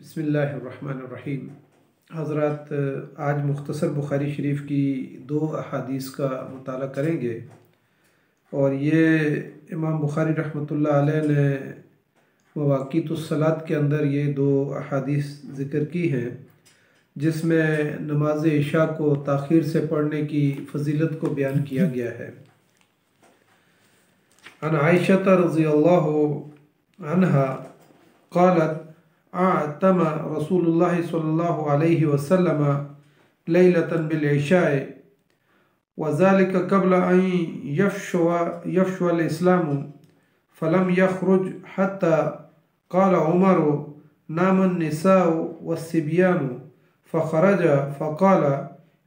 बिस्मिल्लाहिर्रहमानिर्रहीम। हज़रात, आज मुख्तसर बुखारी शरीफ की दो अहादीस का मुताला करेंगे और ये इमाम बुखारी रहमतुल्लाह अलैह ने मवाक़ीतुस्सलात के अंदर ये दो अहादीस ज़िक्र की हैं, जिसमें नमाज इशा को ताख़ीर से पढ़ने की फ़जीलत को बयान किया गया है। अन आयशा रज़ियल्लाहु अन्हा क़ालत अअतम रसूलुल्लाह सल्लल्लाहु अलैहि वसल्लम लैलतन बिल इशाए व ज़ालिका क़ब्ल अन यफ़शुअल इस्लामु फ़लम यख़रुज हत्ता क़ाल उमर नामन निसाउ वस्सिबियानु फ़ख़रज फ़क़ाल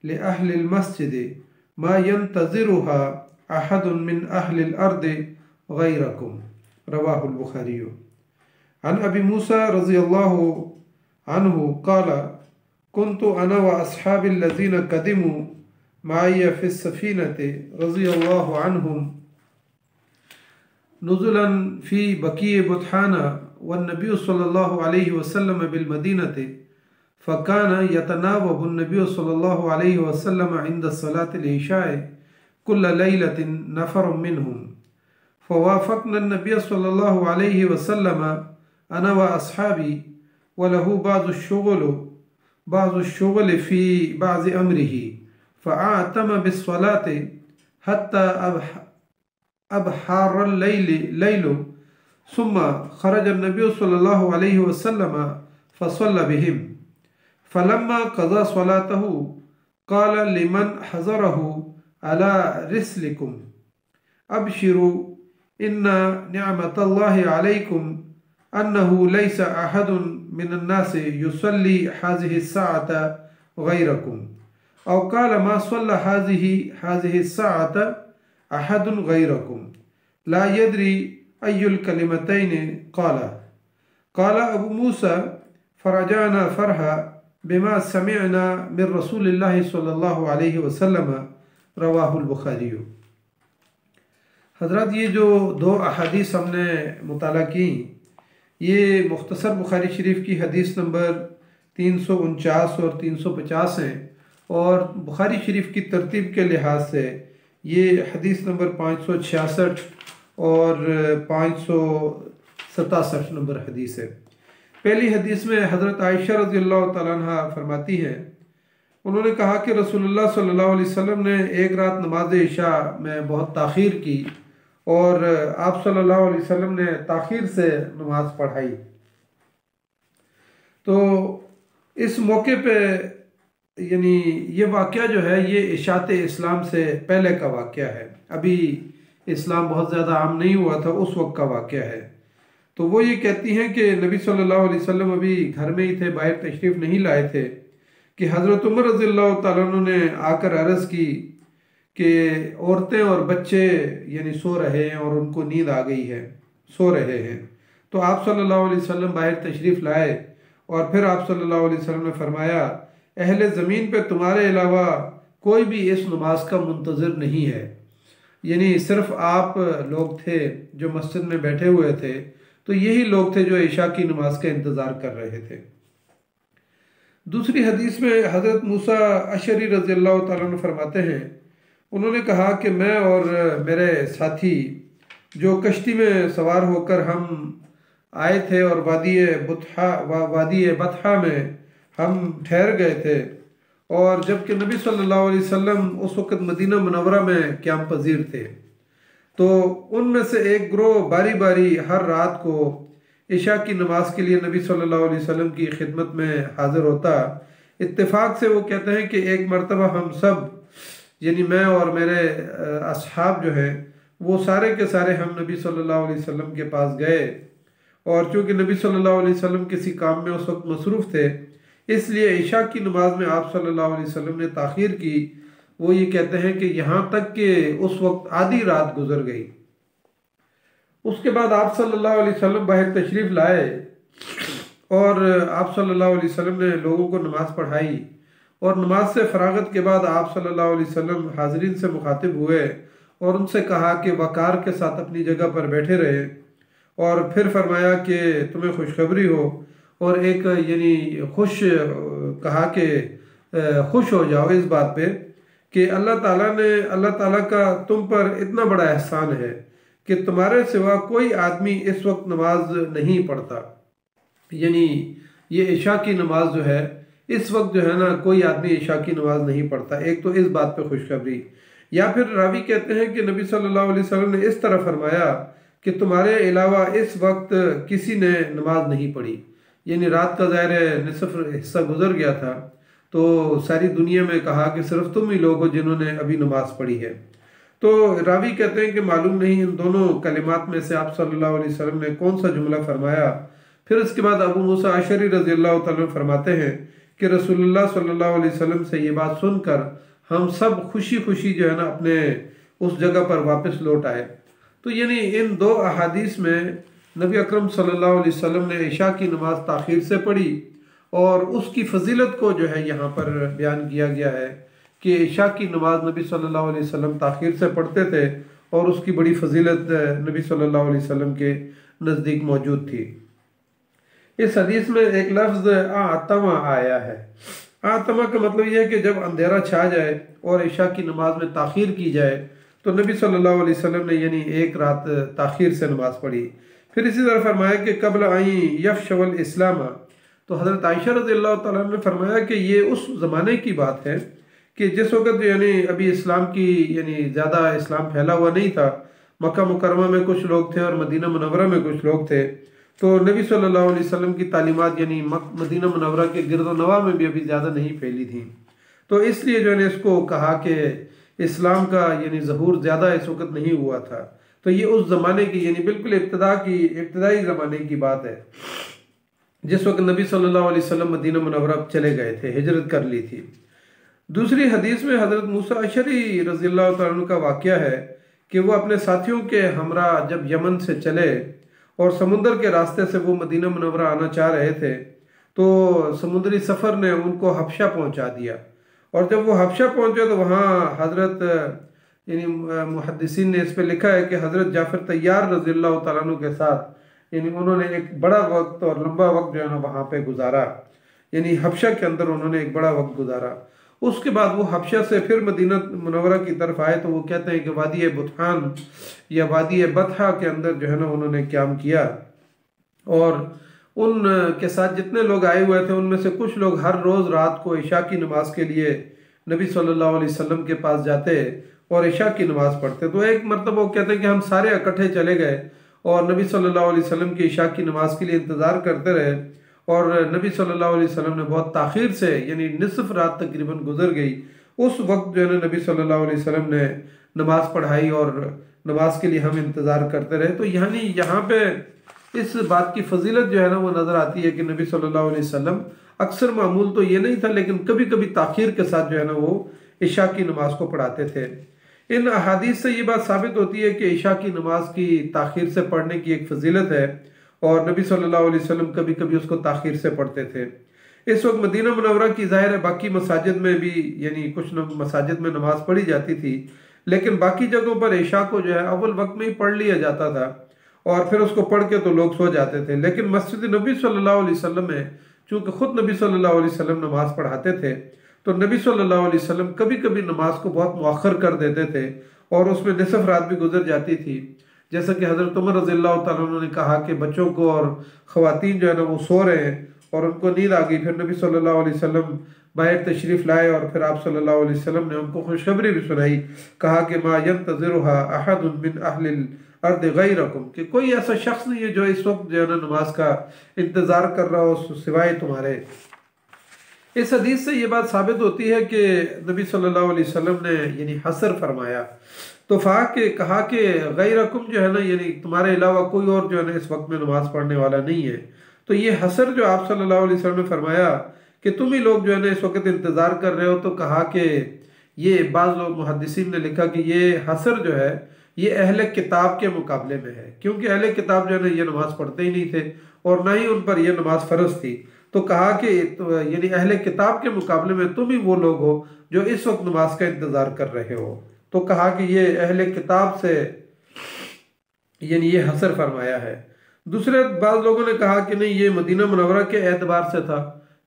लिअहलिल मस्जिद मा यंतज़िरुहा अहदुन मिन अहलिल अर्दि गैरकुम। रवाहुल बुखारी। अन अबी मूसा रज़ियल्लाहु अन्हु क़ाल कुन्तु अना व अस्हाबिल लज़ीना क़दिमू माइया फ़िस सफ़ीनति रज़ियल्लाहु अन्हुम नुज़ुलन फ़ी बकी बुतहाना वन नबी सल्लल्लाहु अलैहि वसल्लम बिल मदीनति फ़कान यतनावबु नबी सल्लल्लाहु अलैहि वसल्लम इंद सलातिल इशाए कुल्ल लैलतिन नफ़रुम मिनहुम फ़वाफ़क़ना नबी सल्लल्लाहु अलैहि वसल्लम अना व अस्हाबी व लहू बाज़ुश्शुग़ल फ़ी बाज़ि अम्रिही फ़अतम बिस्सलाति हत्ता अबहारल लैलु सुम्मा ख़रज नबी सल्लल्लाहु अलैहि वसल्लम फ़सल्ला बिहिम फ़लम्मा क़ज़ा सलातहु क़ाल लिमन हज़रहु अला रिस्लिकुम अबशिरू इन्ना निअमतल्लाहि अलैकुम अन्नहु लैसा अहदुन मिनन नासि युसल्ली हाज़िहि स्साअत गैरकुम औ क़ाल मा सल्ला हाज़िहि स्साअत अहदुन गैरकुम ला यद्री अय्युल कलिमतैन क़ाल अबू मूसा फ़रजाना फ़रहा बिमा समिअना मिन रसूलिल्लाहि सल्लल्लाहु अलैहि वसल्लम। रवाहुल बुखारी। हज़रत, ये जो दो अहादीस हमने मुताला की, ये मुख्तसर बुखारी शरीफ की हदीस नंबर 349 और 350 हैं और बुखारी शरीफ की तरतीब के लिहाज से ये हदीस नंबर 566 और 567 नंबर हदीस है। पहली हदीस में हज़रत आयशा रज़ियल्लाहु तआला अन्हा फरमाती हैं, उन्होंने कहा कि रसूलुल्लाह सल्लल्लाहु अलैहि वसल्लम ने एक रात नमाज इशा में बहुत ताख़ीर की और आप सल्लल्लाहु अलैहि वसल्लम ने ताख़ीर से नमाज पढ़ाई। तो इस मौके पे यानी ये वाक़या जो है ये इशात इस्लाम से पहले का वाक़या है, अभी इस्लाम बहुत ज़्यादा आम नहीं हुआ था, उस वक्त का वाक़या है। तो वो ये कहती हैं कि नबी सल्लल्लाहु अलैहि वसल्लम अभी घर में ही थे, बाहर तशरीफ़ नहीं लाए थे कि हज़रत उमर रज़ियल्लाहु तआला अन्हु ने आकर अर्ज़ की कि औरतें और बच्चे यानी सो रहे हैं और उनको नींद आ गई है, सो रहे हैं। तो आप सल्लल्लाहु अलैहि वसल्लम बाहर तशरीफ़ लाए और फिर आप सल्लल्लाहु अलैहि वसल्लम ने फरमाया, अहले ज़मीन पे तुम्हारे अलावा कोई भी इस नमाज का मुंतज़िर नहीं है, यानी सिर्फ़ आप लोग थे जो मस्जिद में बैठे हुए थे, तो यही लोग थे जो इशा की नमाज का इंतज़ार कर रहे थे। दूसरी हदीस में हज़रत मूसा अशरी रज़ियल्लाहु तआला अन्हु फरमाते हैं, उन्होंने कहा कि मैं और मेरे साथी जो कश्ती में सवार होकर हम आए थे और वादी बतहा में हम ठहर गए थे, और जबकि नबी सल्लल्लाहु अलैहि वसल्लम उस वक़्त मदीना मुनव्वरा में क़याम पज़ीर थे, तो उनमें से एक ग्रोह बारी बारी हर रात को इशा की नमाज के लिए नबी सल्लल्लाहु अलैहि वसल्लम की खिदमत में हाज़िर होता। इत्तेफाक से वो कहते हैं कि एक मरतबा हम सब यानी मैं और मेरे असहाब जो हैं वो सारे के सारे हम नबी सल्लल्लाहु अलैहि वसल्लम के पास गए, और चूँकि नबी सल्लल्लाहु अलैहि वसल्लम किसी काम में उस वक्त मसरूफ़ थे, इसलिए इशा की नमाज में आप सल्लल्लाहु अलैहि वसल्लम ने ताख़ीर की। वो ये कहते हैं कि यहाँ तक कि उस वक्त आधी रात गुजर गई। उसके बाद आप सल्लल्लाहु अलैहि वसल्लम बाहर तशरीफ़ लाए और आप सल्लल्लाहु अलैहि वसल्लम ने लोगों को नमाज़ पढ़ाई, और नमाज से फ़रागत के बाद आप सल्लल्लाहु अलैहि वसल्लम हाज़रीन से मुखातिब हुए और उनसे कहा कि वक़ार के साथ अपनी जगह पर बैठे रहे, और फिर फरमाया कि तुम्हें खुशखबरी हो, और एक यानी खुश कहा कि खुश हो जाओ इस बात पे कि अल्लाह ताला का तुम पर इतना बड़ा एहसान है कि तुम्हारे सिवा कोई आदमी इस वक्त नमाज नहीं पढ़ता। यानी ये इशा की नमाज जो है इस वक्त जो है ना कोई आदमी इशा की नमाज नहीं पढ़ता। एक तो इस बात पे खुशखबरी। या फिर रावी कहते हैं कि नबी सल्लल्लाहु अलैहि वसल्लम ने इस तरह फरमाया कि तुम्हारे अलावा इस वक्त किसी ने नमाज नहीं पढ़ी। यानी रात का ज़ाहिर निसफ हिस्सा गुजर गया था, तो सारी दुनिया में कहा कि सिर्फ तुम ही लोग हो जिन्होंने अभी नमाज पढ़ी है। तो रावी कहते हैं कि मालूम नहीं इन दोनों कलिमात में से आप सल्लल्लाहु अलैहि वसल्लम ने कौन सा जुमला फरमाया। फिर इसके बाद अबू मूसा अशरी रज़ी अल्लाह तआला फरमाते हैं कि रसूलुल्लाह सल्लल्लाहु अलैहि वसल्लम से ये बात सुनकर हम सब खुशी खुशी जो है ना अपने उस जगह पर वापस लौट आए। तो यानी इन दो अहादीस में नबी अकरम सल्लल्लाहु अलैहि वसल्लम ने इशा की नमाज ताख़ीर से पढ़ी और उसकी फजीलत को जो है यहाँ पर बयान किया गया है कि इशा की नमाज नबी सल्लल्लाहु अलैहि वसल्लम ताख़ीर से पढ़ते थे और उसकी बड़ी फजीलत नबी सल्लल्लाहु अलैहि वसल्लम के नज़दीक मौजूद थी। इस हदीस में एक लफ्ज़ आतमा आया है। आतमा का मतलब यह है कि जब अंधेरा छा जाए और इशा की नमाज में ताख़ीर की जाए, तो नबी सल्लल्लाहु अलैहि वसल्लम ने यानी एक रात ताख़ीर से नमाज पढ़ी। फिर इसी तरह फरमाया कि कबल आई यफ़शवल इस्लाम, तो हज़रत आयशा रज़ियल्लाहु तआला ने फरमाया कि ये उस ज़माने की बात है कि जिस वक़्त यानी अभी इस्लाम की यानी ज़्यादा इस्लाम फैला हुआ नहीं था। मक्का मुकरमा में कुछ लोग थे और मदीना मुनव्वरा में कुछ लोग थे। तो नबी सल्लल्लाहु अलैहि वसल्लम की तालीमात यानी मदीना मुनव्वरा के गिरदो नवा में भी अभी ज़्यादा नहीं फैली थी। तो इसलिए जो है इसको कहा कि इस्लाम का यानी ज़हूर ज़्यादा इस वक्त नहीं हुआ था। तो ये उस ज़माने की यानी बिल्कुल इब्तदाई ज़माने की बात है जिस वक्त नबी सल्लल्लाहु अलैहि वसल्लम मदीना मुनव्वरा चले गए थे, हिजरत कर ली थी। दूसरी हदीस में हज़रत मूसा अशरी रज़ियल्लाहु तआला अन्हु का वाक़या है कि वो अपने साथियों के हमरा जब यमन से चले और समुंदर के रास्ते से वो मदीना मुनव्वरा आना चाह रहे थे, तो समुद्री सफ़र ने उनको हबशा पहुंचा दिया। और जब वो हबशा पहुंचे तो वहाँ हज़रत यानी मुहद्दिसीन ने इस पर लिखा है कि हज़रत जाफ़र तैयार रज़ियल्लाहु तआला अन्हु के साथ यानी उन्होंने एक बड़ा वक्त और लंबा वक्त जो है ना वहाँ पे गुजारा, यानी हबशा के अंदर उन्होंने एक बड़ा वक्त गुजारा। उसके बाद वो हबशा से फिर मदीना मुनव्वरा की तरफ आए, तो वो कहते हैं कि वादी बुतहान या वादी बतहा के अंदर जो है ना उन्होंने क़याम किया। और उन के साथ जितने लोग आए हुए थे उनमें से कुछ लोग हर रोज़ रात को इशा की नमाज के लिए नबी सल्लल्लाहु अलैहि वसल्लम के पास जाते और इशा की नमाज पढ़ते। तो एक मरतबा वो कहते हैं कि हम सारे इकट्ठे चले गए और नबी सल्लल्लाहु अलैहि वसल्लम की इशा की नमाज के लिए इंतज़ार करते रहे। और नबी सल्लल्लाहु अलैहि वसल्लम ने बहुत ताख़ीर से यानी निसफ रात तकरीबन गुजर गई। उस वक्त जो है ना नबी सल्लल्लाहु अलैहि वसल्लम ने नमाज पढ़ाई और नमाज के लिए हम इंतज़ार करते रहे। तो यानी यहाँ पे इस बात की फजीलत जो है ना वो नज़र आती है कि नबी सल्लल्लाहु अलैहि वसल्लम अक्सर मामूल तो ये नहीं था, लेकिन कभी कभी ताख़ीर के साथ जो है ना वो इशा की नमाज को पढ़ाते थे। इन अहादीस से ये बात साबित होती है कि इशा की नमाज की ताख़ीर से पढ़ने की एक फजीलत है और नबी सल्लल्लाहु अलैहि वसल्लम कभी कभी उसको ताख़ीर से पढ़ते थे। इस वक्त मदीना मुनव्वरा की ज़ाहिर है बाकी मसाजिद में भी यानी कुछ मसाजिद में नमाज पढ़ी जाती थी, लेकिन बाकी जगहों पर इशा को जो है अव्वल वक्त में ही पढ़ लिया जाता था और फिर उसको पढ़ के तो लोग सो जाते थे। लेकिन मस्जिद नबी सल्लल्लाहु अलैहि वसल्लम में चूँकि ख़ुद नबी सल्लल्लाहु अलैहि वसल्लम नमाज पढ़ाते थे, तो नबी सल्लल्लाहु अलैहि वसल्लम कभी कभी नमाज को बहुत मुअख्खर कर देते थे और उसमें निसफ रात भी गुजर जाती थी। जैसा कि हज़रत उमर रज़ियल्लाहु तआला अन्हु ने कहा कि बच्चों को और ख़वातीन जो है ना वो सो रहे हैं और उनको नींद आ गई। फिर नबी सल्लल्लाहु अलैहि वसल्लम बाहर तशरीफ़ लाए और फिर आप सल्लल्लाहु अलैहि वसल्लम ने उनको खुशखबरी भी सुनाई। कहा कि मा यंतज़िरुहा अहदुन मिन अहलिल अर्द गैरकुम, कि कोई ऐसा शख्स नहीं है जो इस वक्त जो है ना नमाज का इंतज़ार कर रहा हो सिवाय तुम्हारे। इस हदीस से ये बात साबित होती है कि नबी सल्लल्लाहु अलैहि वसल्लम ने यानी हसर फरमाया। तो के कहा कि गैरकुम जो है ना यानी तुम्हारे अलावा कोई और जो है ना इस वक्त में नमाज पढ़ने वाला नहीं है। तो ये हसर जो आप सल्लल्लाहु अलैहि वसल्लम ने फरमाया कि तुम ही लोग जो है ना इस वक्त इंतज़ार कर रहे हो, तो कहा कि ये बाज़ लोग मुहद्दिसीन ने लिखा कि ये हसर जो है ये अहले किताब के मुकाबले में है, क्योंकि अहले किताब जो है ना ये नमाज पढ़ते ही नहीं थे और ना ही उन पर यह नमाज फ़र्ज थी। तो कहा कि तो यानी अहले किताब के मुकाबले में तुम ही वो लोग हो जो इस वक्त नमाज का इंतज़ार कर रहे हो। तो कहा कि ये अहले किताब से यानी ये हसर फरमाया है। दूसरे बाद लोगों ने कहा कि नहीं, ये मदीना मुनव्वरा के एतबार से था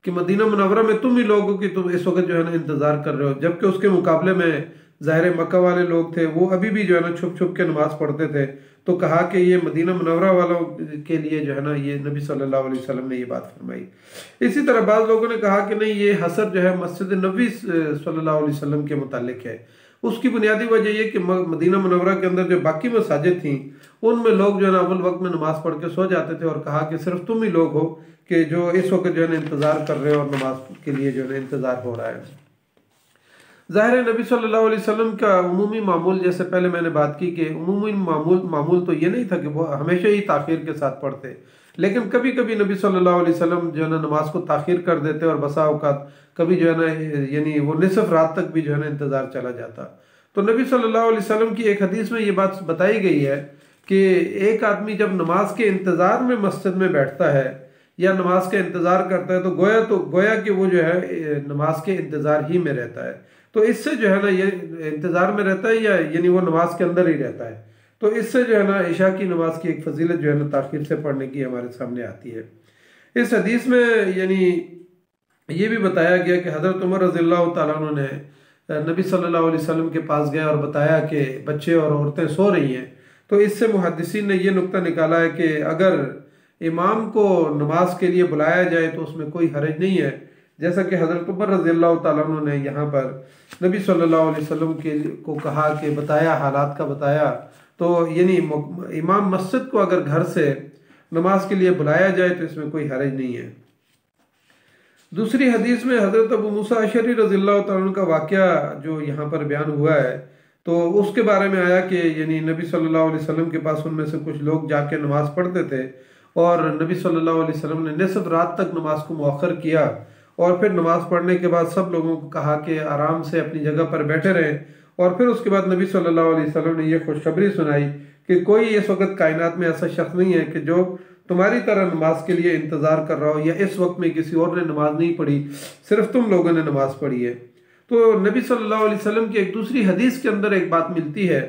कि मदीना मुनव्वरा में तुम ही लोग हो कि तुम इस वक्त जो है ना इंतज़ार कर रहे हो, जबकि उसके मुकाबले में ज़ाहिर मक्का वाले लोग थे, वो अभी भी जो है ना छुप छुप के नमाज़ पढ़ते थे। तो कहा कि ये मदीना मुनव्वरा वालों के लिए जो है ना ये नबी सल्लल्लाहु अलैहि वसल्लम ने ये बात फरमाई। इसी तरह बाद लोगों ने कहा कि नहीं, ये हसर जो है मस्जिद नबी सल्लल्लाहु अलैहि वसल्लम के मुतालिक है। उसकी बुनियादी वजह ये कि मदीना मुनव्वरा के अंदर जो बाकी मसाजिद थी उनमें लोग जो है ना अव्वल वक्त में नमाज पढ़ के सो जाते थे, और कहा कि सिर्फ तुम ही लोग हो कि जो इस वक्त जो है ना इंतज़ार कर रहे हो और नमाज के लिए जो है ना इंतज़ार हो रहा है। ज़ाहिर है नबी सल्लल्लाहु अलैहि वसल्लम का उमूमी मामूल, जैसे पहले मैंने बात की कि उमूमी मामूल तो ये नहीं था कि वो हमेशा ही ताख़ीर के साथ पढ़ते, लेकिन कभी कभी नबी सल्लल्लाहु अलैहि वसल्लम जो है ना नमाज को ताख़ीर कर देते, और बसा औकात कभी जो है ना यानी वो निसफ रात तक भी जो है ना इंतज़ार चला जाता। तो नबी सल्लल्लाहु अलैहि वसल्लम की एक हदीस में ये बात बताई गई है कि एक आदमी जब नमाज के इंतज़ार में मस्जिद में बैठता है या नमाज का इंतज़ार करता है तो गोया कि वो जो है नमाज के इंतज़ार ही में रहता है। तो इससे जो है ना ये इंतज़ार में रहता है या यानी वो नमाज के अंदर ही रहता है। तो इससे जो है ना इशा की नमाज की एक फजीलत जो है ना ताख़ीर से पढ़ने की हमारे सामने आती है। इस हदीस में यानी ये भी बताया गया कि हज़रत उमर रज़ियल्लाहु तआला अन्हु ने नबी सल्लल्लाहु अलैहि वसल्लम के पास गए और बताया कि बच्चे और औरतें सो रही हैं। तो इससे मुहद्दिसीन ने ये नुक्ता निकाला है कि अगर इमाम को नमाज के लिए बुलाया जाए तो उसमें कोई हर्ज नहीं है, जैसा कि हज़रत उमर रज़ियल्लाहु तआला अन्हु ने यहाँ पर नबी सल्लल्लाहु अलैहि वसल्लम को कहा कि बताया, हालात का बताया। तो यानी इमाम मस्जिद को अगर घर से नमाज के लिए बुलाया जाए तो इसमें कोई हर्ज नहीं है। दूसरी हदीस में हज़रत अबू मूसा अशरी रज़ियल्लाहु तआला अन्हु का वाक़या जो यहाँ पर बयान हुआ है, तो उसके बारे में आया कि यानी नबी सल्लल्लाहु अलैहि वसल्लम के पास उनमें से कुछ लोग जाके नमाज़ पढ़ते थे, और नबी सल्लल्लाहु अलैहि वसल्लम ने निसफ रात तक नमाज को मौखर किया, और फिर नमाज पढ़ने के बाद सब लोगों को कहा कि आराम से अपनी जगह पर बैठे रहें। और फिर उसके बाद नबी सल्लल्लाहु अलैहि वसल्लम ने यह खुशखबरी सुनाई कि कोई इस वक्त कायनात में ऐसा शख्स नहीं है कि जो तुम्हारी तरह नमाज के लिए इंतज़ार कर रहा हो, या इस वक्त में किसी और ने नमाज नहीं पढ़ी, सिर्फ तुम लोगों ने नमाज पढ़ी है। तो नबी सल्लल्लाहु अलैहि वसल्लम की एक दूसरी हदीस के अंदर एक बात मिलती है,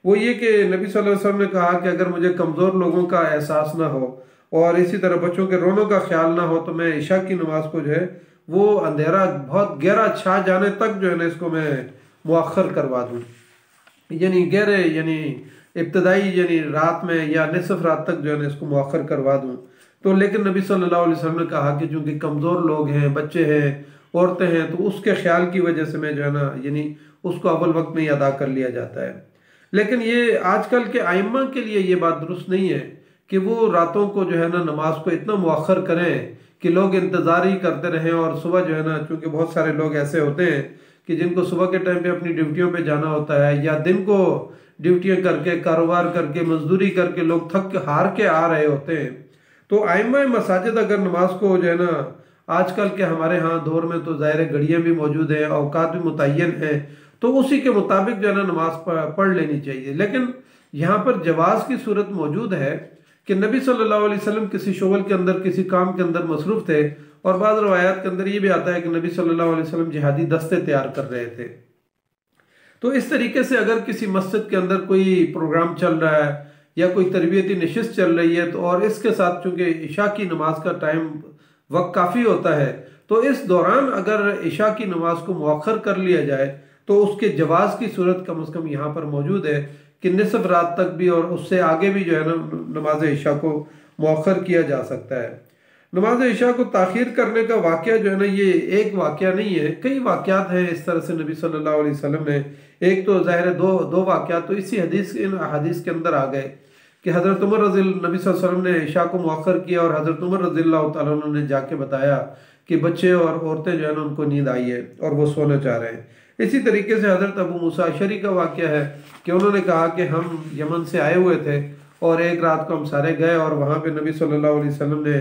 वो ये कि नबी सल्लल्लाहु अलैहि वसल्लम ने कहा कि अगर मुझे कमज़ोर लोगों का एहसास ना हो और इसी तरह बच्चों के रोनों का ख्याल ना हो तो मैं इशा की नमाज को जो है वो अंधेरा बहुत गहरा छा जाने तक जो है ना इसको मैं मुअख्खर करवा दूँ, यानी गहरे यानी इब्तदाई यानी रात में या निसफ रात तक जो है ना इसको मुअख्खर करवा दूँ। तो लेकिन नबी सल्लल्लाहु अलैहि वसल्लम ने कहा कि चूँकि कमज़ोर लोग हैं, बच्चे हैं, औरतें हैं, तो उसके ख्याल की वजह से मैं जो है ना यानी उसको अव्वल वक्त में ही अदा कर लिया जाता है। लेकिन ये आजकल के आइम्मा के लिए ये बात दुरुस्त नहीं है कि वो रातों को जो है ना नमाज को इतना मुअख्खर करें कि लोग इंतज़ार ही करते रहें, और सुबह जो है ना चूँकि बहुत सारे लोग ऐसे होते हैं कि जिनको सुबह के टाइम पे अपनी ड्यूटियों पे जाना होता है, या दिन को ड्यूटियाँ करके कारोबार करके मजदूरी करके लोग थक हार के आ रहे होते हैं। तो आइम्मा मसाजिद अगर नमाज को जो है ना आजकल के हमारे यहाँ दौर में तो ज़ाहिर घड़ियाँ भी मौजूद हैं, औकात भी मुतय्यन है, तो उसी के मुताबिक जो है ना नमाज पढ़ लेनी चाहिए। लेकिन यहाँ पर जवाज़ की सूरत मौजूद है कि नबी सल्लल्लाहु अलैहि वसल्लम किसी शुगल के अंदर, किसी काम के अंदर मसरूफ़ थे, और बाद रवायात के अंदर ये भी आता है कि नबी सल्लल्लाहु अलैहि वसल्लम जिहादी दस्ते तैयार कर रहे थे। तो इस तरीके से अगर किसी मस्जिद के अंदर कोई प्रोग्राम चल रहा है या कोई तरबियती नशिस्त चल रही है, तो और इसके साथ चूँकि इशा की नमाज का टाइम वक्त काफ़ी होता है, तो इस दौरान अगर इशा की नमाज को मुअख्खर कर लिया जाए तो उसके जवाज़ की सूरत कम से कम यहाँ पर मौजूद है कि निसफ रात तक भी और उससे आगे भी जो है ना नमाज इशा को मुअख्खर किया जा सकता है। नमाज इशा को ताख़ीर करने का वाक़या जो है ना ये एक वाक़या नहीं है, कई वाक़यात हैं इस तरह से नबी सल्लल्लाहु अलैहि वसल्लम ने। एक तो ज़ाहिर दो वाक़यात तो इसी इन हदीस के अंदर आ गए कि हज़रत उमर नबी सल्लल्लाहु अलैहि वसल्लम ने इशा को मुअख्खर किया, और हज़रत उमर रज़ियल्लाहु तआला अन्हु ने जाके बताया कि बच्चे और औरतें जो है ना उनको नींद आई है और वो सोना चाह रहे हैं। इसी तरीके से हज़रत अबू मूसा अशरी का वाक़या है कि उन्होंने कहा कि हम यमन से आए हुए थे और एक रात को हम सारे गए, और वहाँ पे नबी सल्लल्लाहु अलैहि वसल्लम ने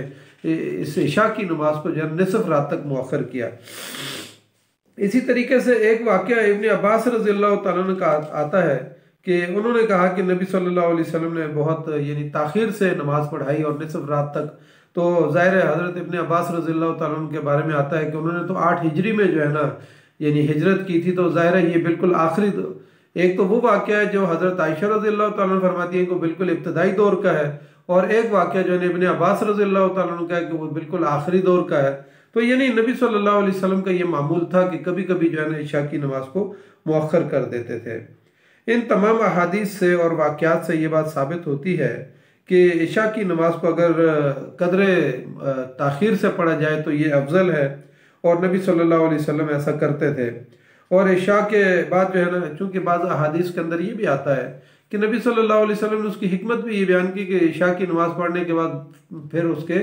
इस इशा की नमाज को जो है निसफ रात तक मुअख्खर किया। इसी तरीके से एक वाक़या इब्न अब्बास रज़ियल्लाहु तआला अन्हु का आता है कि उन्होंने कहा कि नबी सल्लल्लाहु अलैहि वसल्लम ने बहुत यानी ताख़ीर से नमाज पढ़ाई और निसफ रात तक। तो ज़ाहिर है हज़रत इब्न अब्बास रज़ियल्लाहु तआला अन्हु के बारे में आता है कि उन्होंने तो 8 हिजरी में जो है ना यानी हिजरत की थी। तो ज़ाहिर है ये बिल्कुल आखिरी, एक तो वो वाक़या है जो हज़रत आयशा रज़ियल्लाहु तआला अन्हा फरमाती हैं कि बिल्कुल इब्तदाई दौर का है, और एक वाक़या जो है इब्ने अब्बास रज़ियल्लाहु ताला अन्हु का है कि वो बिल्कुल आखिरी दौर का है। तो यानी नबी सल्लल्लाहु अलैहि वसल्लम का ये मामूल था कि कभी कभी जो है ना इशा की नमाज को मुअख्खर कर देते थे। इन तमाम अहादीस से और वाक़यात से ये बात साबित होती है कि इशा की नमाज को अगर कदरे ताख़ीर से पढ़ा जाए तो ये अफजल है, और नबी सल्लल्लाहु अलैहि वसल्लम ऐसा करते थे। और इशा के बाद जो है ना, चूँकि बाज़ अहादीस के अंदर ये भी आता है कि नबी सल्लल्लाहु अलैहि वसल्लम ने उसकी हिकमत भी ये बयान की कि इशा की नमाज़ पढ़ने के बाद फिर उसके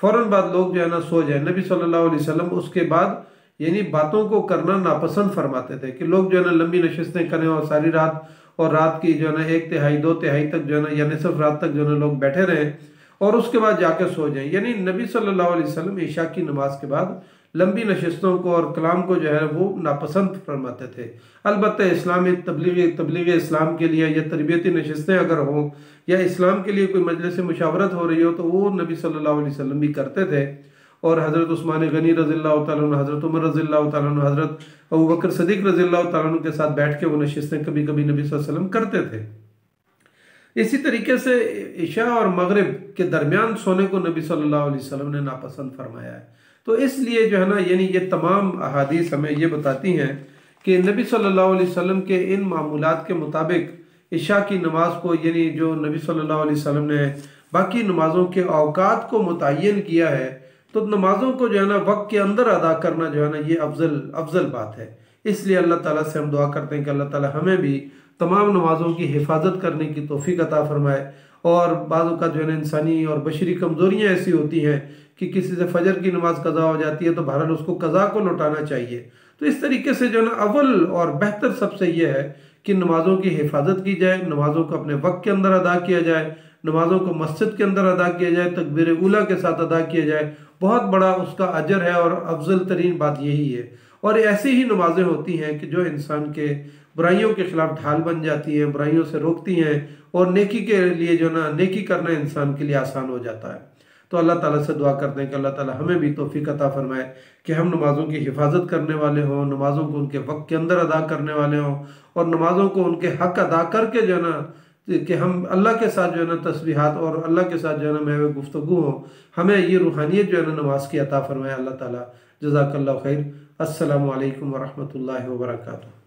फ़ौरन बाद लोग जो है ना सो जाए। नबी सल्लल्लाहु अलैहि वसल्लम उसके बाद यानी बातों को करना नापसंद फरमाते थे कि लोग जो है ना लंबी नशिस्तें करें और सारी रात, और रात की जो है ना 1/3 2/3 तक जो है ना या निसफ रात तक जो है ना लोग बैठे रहें और उसके बाद जाके सो जाएं। यानी नबी सल्लल्लाहु अलैहि वसल्लम इशा की नमाज के बाद लंबी नशिस्तों को और कलाम को जो है वो नापसंद फरमाते थे। अलबत्ता इस्लामी तबलीग इस्लाम के लिए या तरबियती नशिस्तें अगर हों या इस्लाम के लिए कोई मजलिस मुशावरत हो रही हो तो वो नबी सल्लल्लाहु अलैहि वसल्लम भी करते थे। और हज़रत उस्मान गनी रज़ियल्लाहु ताला अन्हु, हज़रत उमर रज़ियल्लाहु ताला अन्हु, हज़रत अबू बकर सिद्दीक़ रज़ियल्लाहु ताला अन्हु के साथ बैठ के वो नशिस्तें कभी कभी नबी सल्लल्लाहु अलैहि वसल्लम करते थे। इसी तरीके से इशा और मगरिब के दरमियान सोने को नबी सल्लल्लाहु अलैहि वसल्लम ने नापसंद फरमाया है। तो इसलिए जो है ना यानी ये तमाम अहादीस हमें ये बताती हैं कि नबी सल्लल्लाहु अलैहि वसल्लम के इन मामूलात के मुताबिक इशा की नमाज को, यानी जो नबी सल्लल्लाहु अलैहि वसल्लम ने बाकी नमाज़ों के औकात को मुतय्यन किया है, तो नमाज़ों को जो है ना वक्त के अंदर अदा करना जो है ना ये अफजल बात है। इसलिए अल्लाह ताला से हम दुआ करते हैं कि अल्लाह ताला हमें भी तमाम नमाज़ों की हिफाजत करने की तौफीक अता फरमाए। और बाज़ का जो है ना इंसानी और बशरी कमज़ोरियाँ ऐसी होती हैं कि किसी से फजर की नमाज कज़ा हो जाती है तो बहरहाल उसको कज़ा को लौटाना चाहिए। तो इस तरीके से जो है ना अव्वल और बेहतर सबसे यह है कि नमाज़ों की हिफाजत की जाए, नमाज़ों को अपने वक्त के अंदर अदा किया जाए, नमाज़ों को मस्जिद के अंदर अदा किया जाए, तकबीर उला के साथ अदा किया जाए। बहुत बड़ा उसका अजर है और अफजल तरीन बात यही है। और ऐसी ही नमाजें होती हैं कि जो इंसान के बुराइयों के खिलाफ ढाल बन जाती हैं, बुराइयों से रोकती हैं और नेकी के लिए जो ना नेकी करना इंसान के लिए आसान हो जाता है। तो अल्लाह ताला से दुआ करते हैं कि अल्लाह ताला हमें भी तौफीक अता फरमाए कि हम नमाज़ों की हिफाजत करने वाले हों, नमाज़ों को उनके वक्त के अंदर अदा करने वाले हों और नमाज़ों को उनके हक अदा करके जो है ना कि हम अल्लाह के साथ जो है ना तस्बीहात और अल्लाह के साथ जो है ना महवे गुफ्तगू हो, हमें ये रूहानियत जो है ना नमाज की अता फरमाए अल्लाह ताला। जज़ाकल्लाहु खैर। अस्सलामु अलैकुम व रहमतुल्लाहि व बरकातुहू।